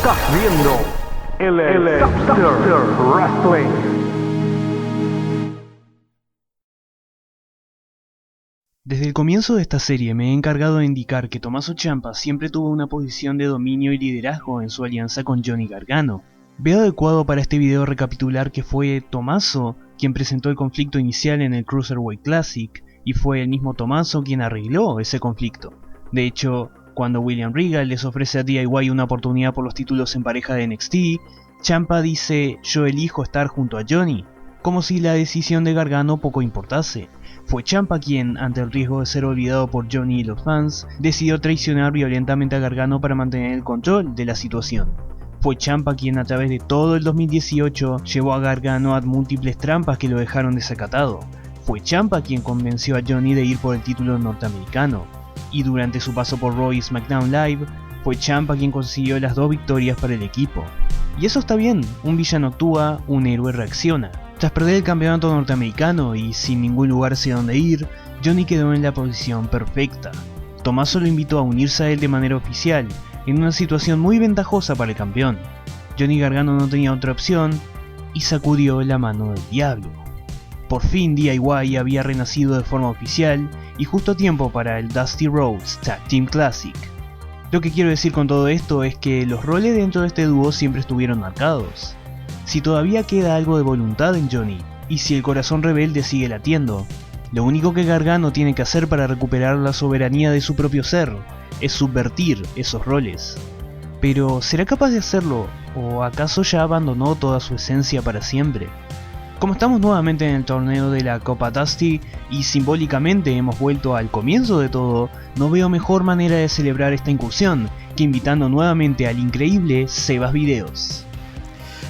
Estás viendo el Subster Wrestling. Desde el comienzo de esta serie me he encargado de indicar que Tommaso Ciampa siempre tuvo una posición de dominio y liderazgo en su alianza con Johnny Gargano. Veo adecuado para este video recapitular que fue Tommaso quien presentó el conflicto inicial en el Cruiserweight Classic y fue el mismo Tommaso quien arregló ese conflicto. De hecho, cuando William Regal les ofrece a DIY una oportunidad por los títulos en pareja de NXT, Ciampa dice "yo elijo estar junto a Johnny", como si la decisión de Gargano poco importase. Fue Ciampa quien, ante el riesgo de ser olvidado por Johnny y los fans, decidió traicionar violentamente a Gargano para mantener el control de la situación. Fue Ciampa quien a través de todo el 2018 llevó a Gargano a múltiples trampas que lo dejaron desacatado. Fue Ciampa quien convenció a Johnny de ir por el título norteamericano. Y durante su paso por Raw y SmackDown Live, fue Ciampa quien consiguió las 2 victorias para el equipo. Y eso está bien, un villano actúa, un héroe reacciona. Tras perder el campeonato norteamericano y sin ningún lugar hacia donde ir, Johnny quedó en la posición perfecta. Tommaso lo invitó a unirse a él de manera oficial, en una situación muy ventajosa para el campeón. Johnny Gargano no tenía otra opción y sacudió la mano del diablo. Por fin DIY había renacido de forma oficial y justo a tiempo para el Dusty Rhodes Tag Team Classic. Lo que quiero decir con todo esto es que los roles dentro de este dúo siempre estuvieron marcados. Si todavía queda algo de voluntad en Johnny, y si el corazón rebelde sigue latiendo, lo único que Gargano tiene que hacer para recuperar la soberanía de su propio ser es subvertir esos roles. Pero ¿será capaz de hacerlo? ¿O acaso ya abandonó toda su esencia para siempre? Como estamos nuevamente en el torneo de la Copa Dusty y simbólicamente hemos vuelto al comienzo de todo, no veo mejor manera de celebrar esta incursión que invitando nuevamente al increíble Sebas Videos.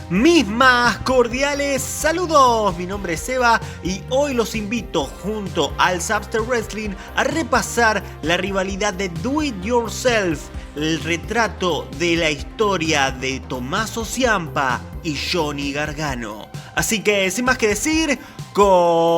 Mis más cordiales saludos, mi nombre es Seba y hoy los invito junto al Subster Wrestling a repasar la rivalidad de Do It Yourself, el retrato de la historia de Tommaso Ciampa y Johnny Gargano. Así que sin más que decir, ¡comencemos!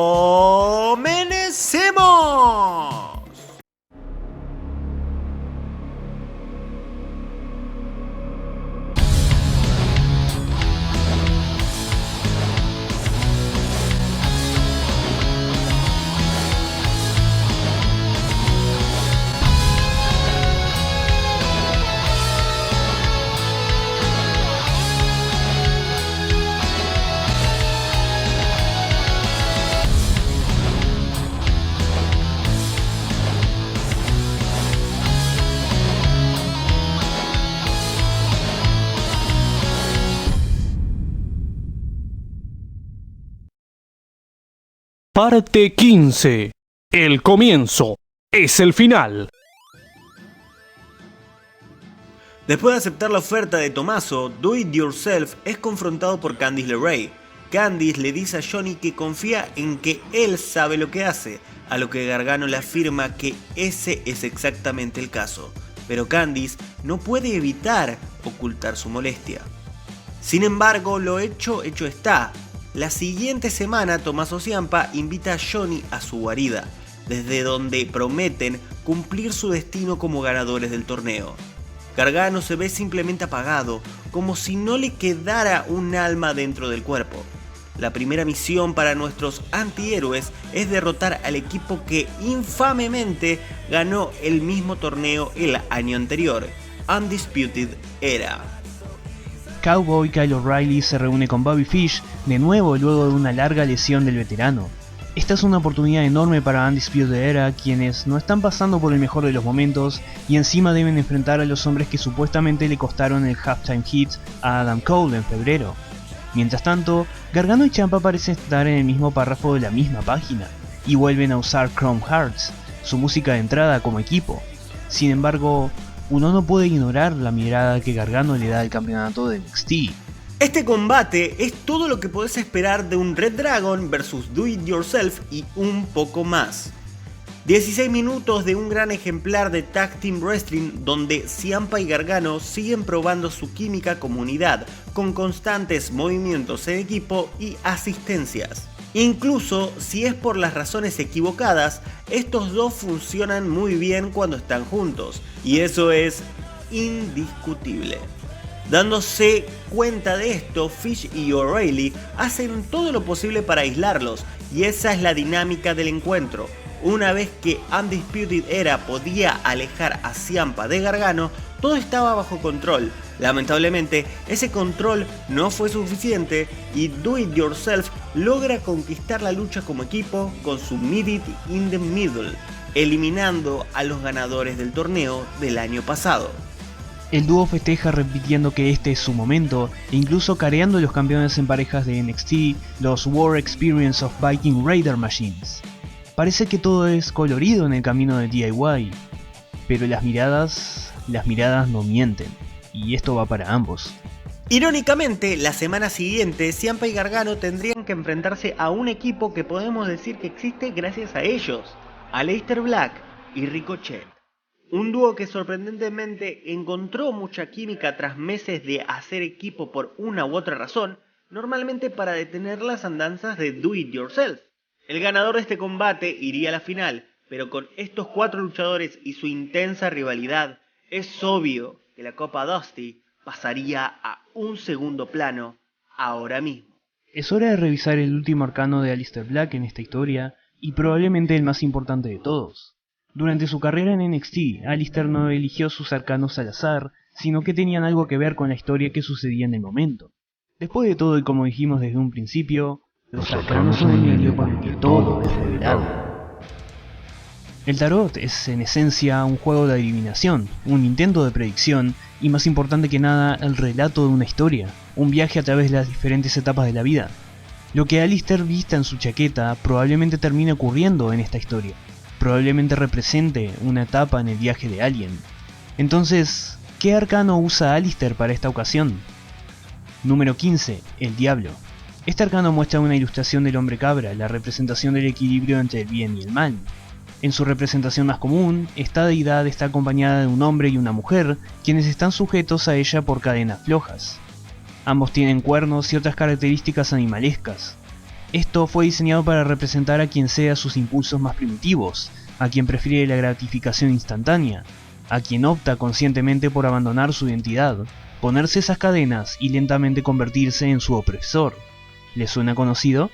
Parte 15. El comienzo es el final. Después de aceptar la oferta de Tommaso, Do It Yourself es confrontado por Candice LeRae. Candice le dice a Johnny que confía en que él sabe lo que hace, a lo que Gargano le afirma que ese es exactamente el caso. Pero Candice no puede evitar ocultar su molestia. Sin embargo, lo hecho está. La siguiente semana, Tommaso Ciampa invita a Johnny a su guarida, desde donde prometen cumplir su destino como ganadores del torneo. Gargano se ve simplemente apagado, como si no le quedara un alma dentro del cuerpo. La primera misión para nuestros antihéroes es derrotar al equipo que infamemente ganó el mismo torneo el año anterior, Undisputed Era. Cowboy Kyle O'Reilly se reúne con Bobby Fish de nuevo luego de una larga lesión del veterano. Esta es una oportunidad enorme para Undisputed Era, quienes no están pasando por el mejor de los momentos y encima deben enfrentar a los hombres que supuestamente le costaron el halftime hit a Adam Cole en febrero. Mientras tanto, Gargano y Ciampa parecen estar en el mismo párrafo de la misma página y vuelven a usar Chrome Hearts, su música de entrada como equipo. Sin embargo, uno no puede ignorar la mirada que Gargano le da al campeonato de NXT. Este combate es todo lo que podés esperar de un Red Dragon vs Do It Yourself y un poco más. 16 minutos de un gran ejemplar de Tag Team Wrestling donde Ciampa y Gargano siguen probando su química como unidad, con constantes movimientos en equipo y asistencias. Incluso si es por las razones equivocadas, estos dos funcionan muy bien cuando están juntos, y eso es indiscutible. Dándose cuenta de esto, Fish y O'Reilly hacen todo lo posible para aislarlos, y esa es la dinámica del encuentro. Una vez que Undisputed Era podía alejar a Ciampa de Gargano, todo estaba bajo control. Lamentablemente, ese control no fue suficiente y Do It Yourself logra conquistar la lucha como equipo con su Meet It in the Middle, eliminando a los ganadores del torneo del año pasado. El dúo festeja repitiendo que este es su momento e incluso careando a los campeones en parejas de NXT, los War Experience of Viking Raider Machines. Parece que todo es colorido en el camino de DIY, pero las miradas no mienten, y esto va para ambos. Irónicamente, la semana siguiente, Ciampa y Gargano tendrían que enfrentarse a un equipo que podemos decir que existe gracias a ellos, Aleister Black y Ricochet. Un dúo que sorprendentemente encontró mucha química tras meses de hacer equipo por una u otra razón, normalmente para detener las andanzas de Do It Yourself. El ganador de este combate iría a la final, pero con estos 4 luchadores y su intensa rivalidad, es obvio que la Copa Dusty pasaría a un segundo plano ahora mismo. Es hora de revisar el último arcano de Aleister Black en esta historia, y probablemente el más importante de todos. Durante su carrera en NXT, Aleister no eligió sus arcanos al azar, sino que tenían algo que ver con la historia que sucedía en el momento. Después de todo, y como dijimos desde un principio, los arcanos son el medio por el que todo es revelado. El tarot es en esencia un juego de adivinación, un intento de predicción y, más importante que nada, el relato de una historia, un viaje a través de las diferentes etapas de la vida. Lo que Aleister vista en su chaqueta probablemente termine ocurriendo en esta historia, probablemente represente una etapa en el viaje de alguien. Entonces, ¿qué arcano usa Aleister para esta ocasión? Número 15, el Diablo. Este arcano muestra una ilustración del hombre cabra, la representación del equilibrio entre el bien y el mal. En su representación más común, esta deidad está acompañada de un hombre y una mujer, quienes están sujetos a ella por cadenas flojas. Ambos tienen cuernos y otras características animalescas. Esto fue diseñado para representar a quien sea sus impulsos más primitivos, a quien prefiere la gratificación instantánea, a quien opta conscientemente por abandonar su identidad, ponerse esas cadenas y lentamente convertirse en su opresor. ¿Les suena conocido?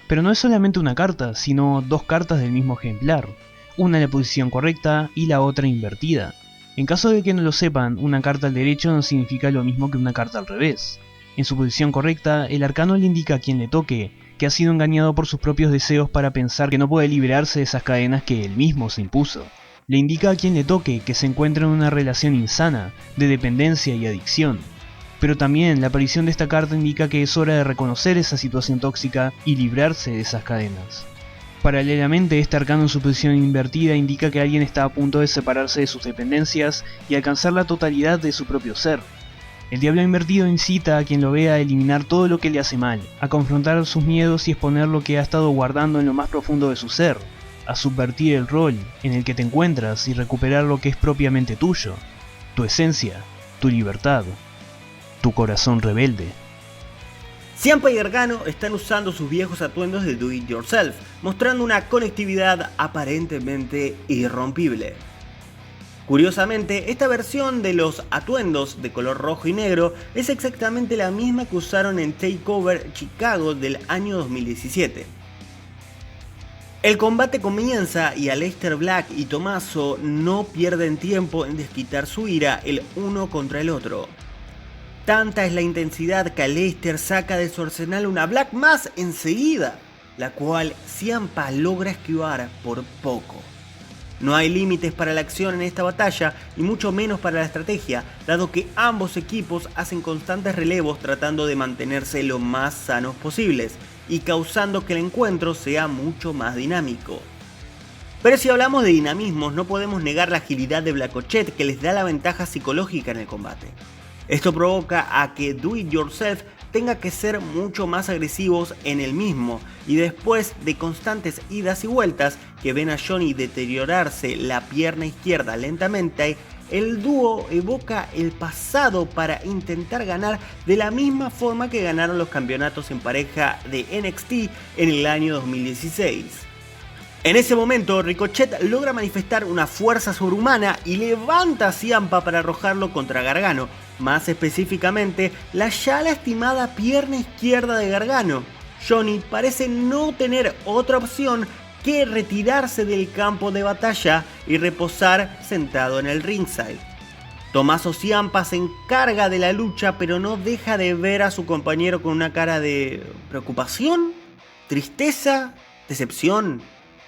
Pero no es solamente una carta, sino 2 cartas del mismo ejemplar, una en la posición correcta y la otra invertida. En caso de que no lo sepan, una carta al derecho no significa lo mismo que una carta al revés. En su posición correcta, el arcano le indica a quien le toque que ha sido engañado por sus propios deseos para pensar que no puede liberarse de esas cadenas que él mismo se impuso. Le indica a quien le toque que se encuentra en una relación insana, de dependencia y adicción. Pero también la aparición de esta carta indica que es hora de reconocer esa situación tóxica y librarse de esas cadenas. Paralelamente, este arcano en su posición invertida indica que alguien está a punto de separarse de sus dependencias y alcanzar la totalidad de su propio ser. El diablo invertido incita a quien lo vea a eliminar todo lo que le hace mal, a confrontar sus miedos y exponer lo que ha estado guardando en lo más profundo de su ser, a subvertir el rol en el que te encuentras y recuperar lo que es propiamente tuyo, tu esencia, tu libertad, tu corazón rebelde. Ciampa y Gargano están usando sus viejos atuendos de Do It Yourself, mostrando una conectividad aparentemente irrompible. Curiosamente, esta versión de los atuendos de color rojo y negro es exactamente la misma que usaron en TakeOver Chicago del año 2017. El combate comienza y Aleister Black y Tommaso no pierden tiempo en desquitar su ira el uno contra el otro. Tanta es la intensidad que Aleister saca de su arsenal una Black Mass enseguida, la cual Ciampa logra esquivar por poco. No hay límites para la acción en esta batalla y mucho menos para la estrategia, dado que ambos equipos hacen constantes relevos tratando de mantenerse lo más sanos posibles y causando que el encuentro sea mucho más dinámico. Pero si hablamos de dinamismos, no podemos negar la agilidad de Ricochet que les da la ventaja psicológica en el combate. Esto provoca a que Do It Yourself tenga que ser mucho más agresivos en el mismo, y después de constantes idas y vueltas que ven a Johnny deteriorarse la pierna izquierda lentamente, el dúo evoca el pasado para intentar ganar de la misma forma que ganaron los campeonatos en pareja de NXT en el año 2016. En ese momento, Ricochet logra manifestar una fuerza sobrehumana y levanta a Ciampa para arrojarlo contra Gargano, más específicamente la ya lastimada pierna izquierda de Gargano. Johnny parece no tener otra opción que retirarse del campo de batalla y reposar sentado en el ringside. Tommaso Ciampa se encarga de la lucha, pero no deja de ver a su compañero con una cara de preocupación, tristeza, decepción,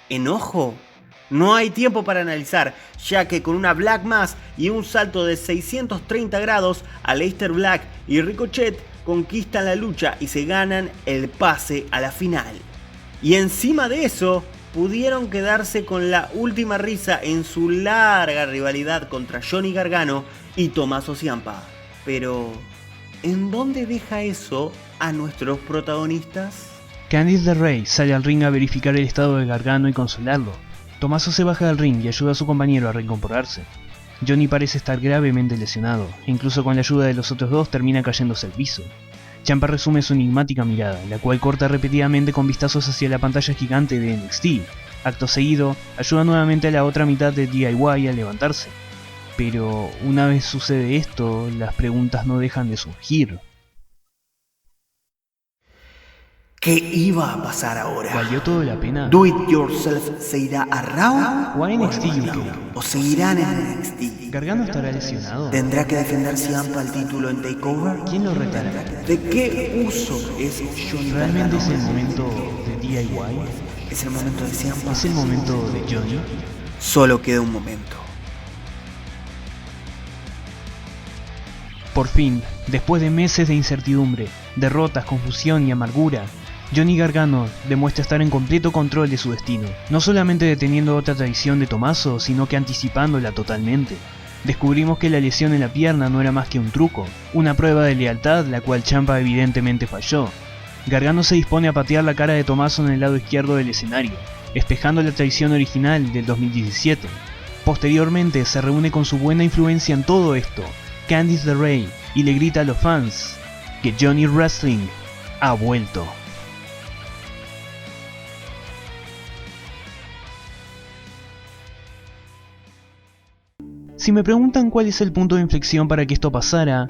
enojo. No hay tiempo para analizar, ya que con una Black Mass y un salto de 630 grados, Aleister Black y Ricochet conquistan la lucha y se ganan el pase a la final. Y encima de eso, pudieron quedarse con la última risa en su larga rivalidad contra Johnny Gargano y Tommaso Ciampa. Pero, ¿en dónde deja eso a nuestros protagonistas? Candice LeRae sale al ring a verificar el estado de Gargano y consolarlo. Tommaso se baja del ring y ayuda a su compañero a reincorporarse. Johnny parece estar gravemente lesionado, e incluso con la ayuda de los otros dos termina cayéndose al piso. Ciampa resume su enigmática mirada, la cual corta repetidamente con vistazos hacia la pantalla gigante de NXT. Acto seguido, ayuda nuevamente a la otra mitad de DIY a levantarse. Pero una vez sucede esto, las preguntas no dejan de surgir. ¿Qué iba a pasar ahora? ¿Valió todo la pena? Do It Yourself se irá a Raw ¿O a NXT UK? o seguirán en NXT. ¿Gargano estará lesionado? ¿Tendrá que defender Ciampa el título en TakeOver? ¿Quién lo retará? ¿De qué uso es Johnny ¿Realmente Gargano? es el momento de DIY? ¿Es el momento de Ciampa? ¿Es el momento de Johnny? Solo queda un momento. Por fin, después de meses de incertidumbre, derrotas, confusión y amargura, Johnny Gargano demuestra estar en completo control de su destino, no solamente deteniendo otra traición de Tommaso, sino que anticipándola totalmente. Descubrimos que la lesión en la pierna no era más que un truco, una prueba de lealtad la cual Ciampa evidentemente falló. Gargano se dispone a patear la cara de Tommaso en el lado izquierdo del escenario, espejando la traición original del 2017. Posteriormente se reúne con su buena influencia en todo esto, Candice LeRae, y le grita a los fans que Johnny Wrestling ha vuelto. Si me preguntan cuál es el punto de inflexión para que esto pasara,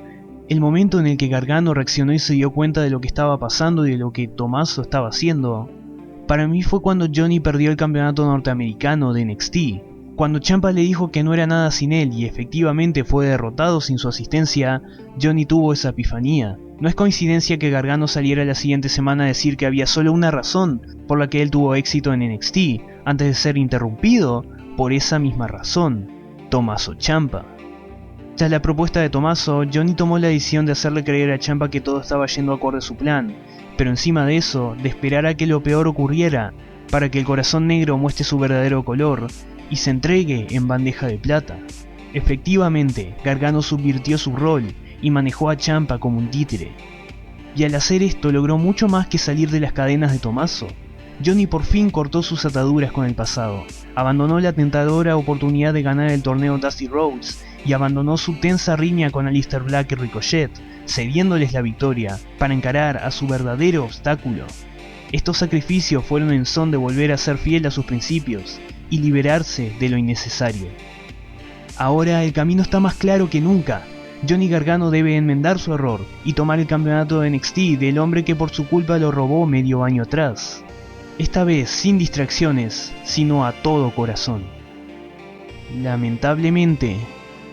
el momento en el que Gargano reaccionó y se dio cuenta de lo que estaba pasando y de lo que Tommaso estaba haciendo, para mí fue cuando Johnny perdió el campeonato norteamericano de NXT, cuando Ciampa le dijo que no era nada sin él y efectivamente fue derrotado sin su asistencia. Johnny tuvo esa epifanía. No es coincidencia que Gargano saliera la siguiente semana a decir que había solo una razón por la que él tuvo éxito en NXT, antes de ser interrumpido por esa misma razón: Tommaso Ciampa. Tras la propuesta de Tommaso, Johnny tomó la decisión de hacerle creer a Ciampa que todo estaba yendo acorde a su plan, pero encima de eso, de esperar a que lo peor ocurriera, para que el corazón negro muestre su verdadero color y se entregue en bandeja de plata. Efectivamente, Gargano subvirtió su rol y manejó a Ciampa como un títere. Y al hacer esto logró mucho más que salir de las cadenas de Tommaso. Johnny por fin cortó sus ataduras con el pasado, abandonó la tentadora oportunidad de ganar el torneo Dusty Rhodes y abandonó su tensa riña con Aleister Black y Ricochet, cediéndoles la victoria para encarar a su verdadero obstáculo. Estos sacrificios fueron en son de volver a ser fiel a sus principios y liberarse de lo innecesario. Ahora el camino está más claro que nunca. Johnny Gargano debe enmendar su error y tomar el campeonato de NXT del hombre que por su culpa lo robó medio año atrás. Esta vez sin distracciones, sino a todo corazón. Lamentablemente,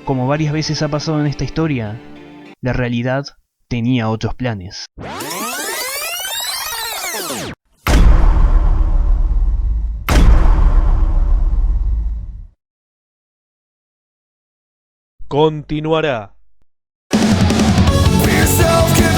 como varias veces ha pasado en esta historia, la realidad tenía otros planes. Continuará. Be yourself,